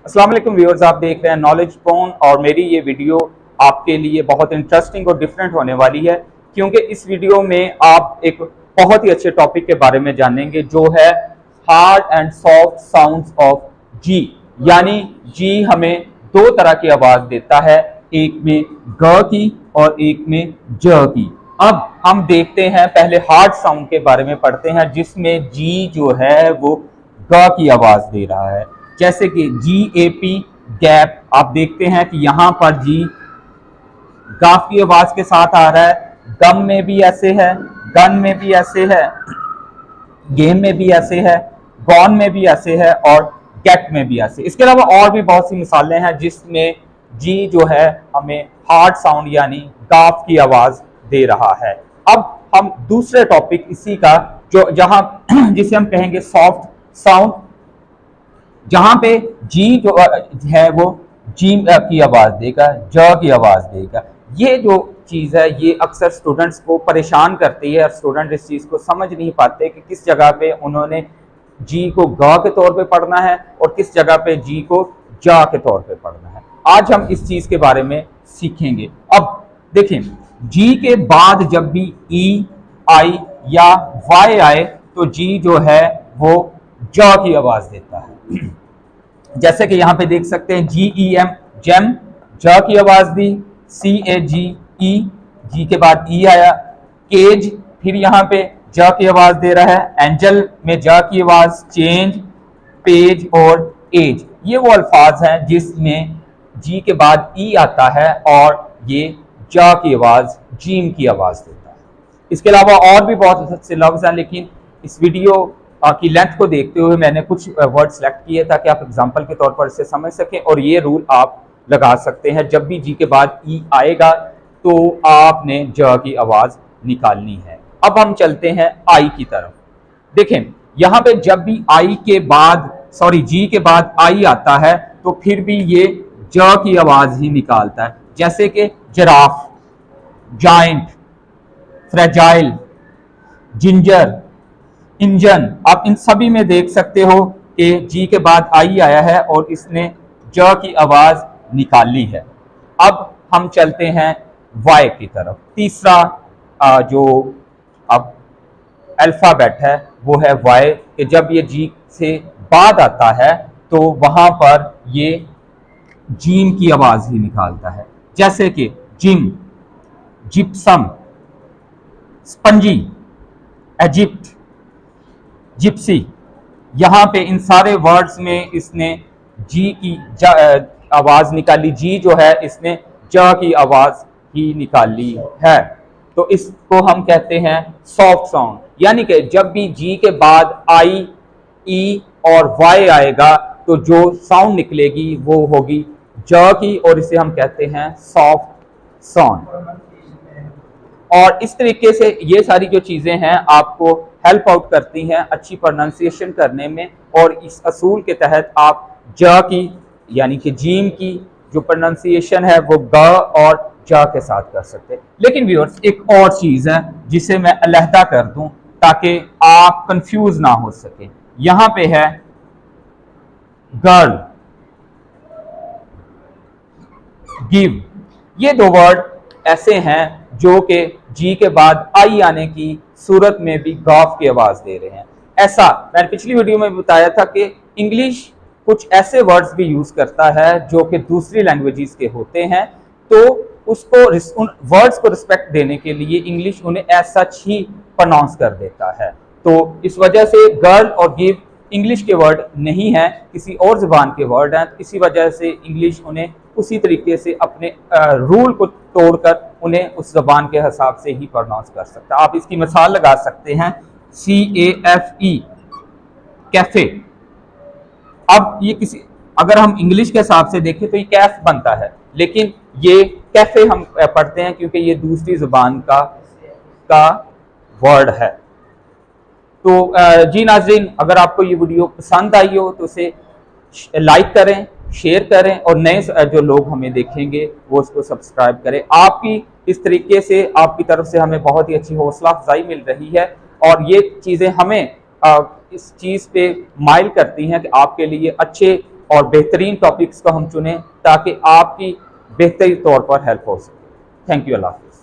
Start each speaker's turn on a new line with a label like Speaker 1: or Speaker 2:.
Speaker 1: अस्सलाम वालेकुम व्यूअर्स, आप देख रहे हैं नॉलेज पोन और मेरी ये वीडियो आपके लिए बहुत इंटरेस्टिंग और डिफरेंट होने वाली है क्योंकि इस वीडियो में आप एक बहुत ही अच्छे टॉपिक के बारे में जानेंगे जो है hard and soft sounds of G. यानी जी हमें दो तरह की आवाज देता है, एक में ग की और एक में ज की। अब हम देखते हैं, पहले हार्ड साउंड के बारे में पढ़ते हैं जिसमें जी जो है वो ग की आवाज दे रहा है। जैसे कि GAP गैप, आप देखते हैं कि यहां पर जी गाफ की आवाज के साथ आ रहा है, गम में भी ऐसे है, गन में भी ऐसे है, गेम में भी ऐसे है, गॉन में भी ऐसे है और गेट में भी ऐसे। इसके अलावा और भी बहुत सी मिसालें हैं जिसमें जी जो है हमें हार्ड साउंड यानी गाफ की आवाज दे रहा है। अब हम दूसरे टॉपिक इसी का जो जहां जिसे हम कहेंगे सॉफ्ट साउंड, जहां पे जी जो है वो जी की आवाज देगा, ज की आवाज देगा। ये जो चीज है ये अक्सर स्टूडेंट्स को परेशान करती है और स्टूडेंट इस चीज को समझ नहीं पाते कि किस जगह पे उन्होंने जी को ग के तौर पे पढ़ना है और किस जगह पे जी को जा के तौर पे पढ़ना है। आज हम इस चीज के बारे में सीखेंगे। अब देखें, जी के बाद जब भी ई, आई या वाई आए तो जी जो है वो ज की आवाज देता है। जैसे कि यहां पे देख सकते हैं GEM जेम, ज की आवाज दी, CAGE जी के बाद ई आया, केज फिर यहां पे ज की आवाज दे रहा है, एंजल में ज की आवाज, चेंज, पेज और एज। ये वो अल्फाज हैं जिसमें जी के बाद ई आता है और ये ज की आवाज, जीम की आवाज देता है। इसके अलावा और भी बहुत से लफ्ज हैं, लेकिन इस वीडियो की लेंथ को देखते हुए मैंने कुछ वर्ड सेलेक्ट किए ताकि आप एग्जांपल के तौर पर इसे समझ सकें और ये रूल आप लगा सकते हैं। जब भी जी के बाद ई आएगा तो आपने ज की आवाज निकालनी है। अब हम चलते हैं आई की तरफ। देखें, यहां पे जब भी आई के बाद जी के बाद आई आता है तो फिर भी ये ज की आवाज ही निकालता है। जैसे कि giraffe, giant, fragile, ginger, engine. आप इन सभी में देख सकते हो कि जी के बाद आई आया है और इसने ज की आवाज निकाली है। अब हम चलते हैं वाई की तरफ। तीसरा जो अब अल्फाबेट है वो है वाई, कि जब ये जी से बाद आता है तो वहां पर ये जीम की आवाज ही निकालता है। जैसे कि gym, gypsum, spongy, Egypt, Gypsy. यहां पे इन सारे वर्ड्स में इसने जी की आवाज निकाली, जी जो है इसने ज की आवाज ही निकाली है। तो इसको हम कहते हैं सॉफ्ट साउंड। यानी कि जब भी जी के बाद आई, ई और वाई आएगा तो जो साउंड निकलेगी वो होगी ज की और इसे हम कहते हैं सॉफ्ट साउंड। और इस तरीके से ये सारी जो चीज़ें हैं आपको हेल्प आउट करती हैं अच्छी प्रोनाउंसिएशन करने में, और इस असूल के तहत आप ज की यानी कि जीम की जो प्रोनाउंसिएशन है वो ग और ज के साथ कर सकते हैं। लेकिन व्यूअर्स, एक और चीज़ है जिसे मैं अलहदा कर दूं ताकि आप कंफ्यूज ना हो सके। यहां पे है गर्ल, गिव। ये दो वर्ड ऐसे हैं जो कि जी के बाद आई आने की सूरत में भी गाफ की आवाज दे रहे हैं। ऐसा मैंने पिछली वीडियो में बताया था कि इंग्लिश कुछ ऐसे वर्ड्स भी यूज करता है जो कि दूसरी लैंग्वेजेस के होते हैं, तो उसको उन वर्ड्स को रिस्पेक्ट देने के लिए इंग्लिश उन्हें एज सच ही प्रोनाउंस कर देता है। तो इस वजह से गर्ल और गिव इंग्लिश के वर्ड नहीं है, किसी और जुबान के वर्ड हैं। इसी वजह से इंग्लिश उन्हें उसी तरीके से अपने रूल को तोड़कर उन्हें उस जबान के हिसाब से ही प्रोनाउंस कर सकता है। आप इसकी मिसाल लगा सकते हैं CAFE, कैफे। अब ये किसी अगर हम इंग्लिश के हिसाब से देखें तो ये कैफ बनता है, लेकिन ये कैफे हम पढ़ते हैं क्योंकि ये दूसरी जुबान का वर्ड है। तो जी नाज़रीन, अगर आपको ये वीडियो पसंद आई हो तो उसे लाइक करें, शेयर करें और नए जो लोग हमें देखेंगे वो उसको सब्सक्राइब करें। आपकी इस तरीके से आपकी तरफ से हमें बहुत ही अच्छी हौसला अफजाई मिल रही है और ये चीज़ें हमें इस चीज़ पे माइल करती हैं कि आपके लिए अच्छे और बेहतरीन टॉपिक्स को हम चुनें ताकि आपकी बेहतरी तौर पर हेल्प हो सके। थैंक यू, अल्लाह हाफ़िज़।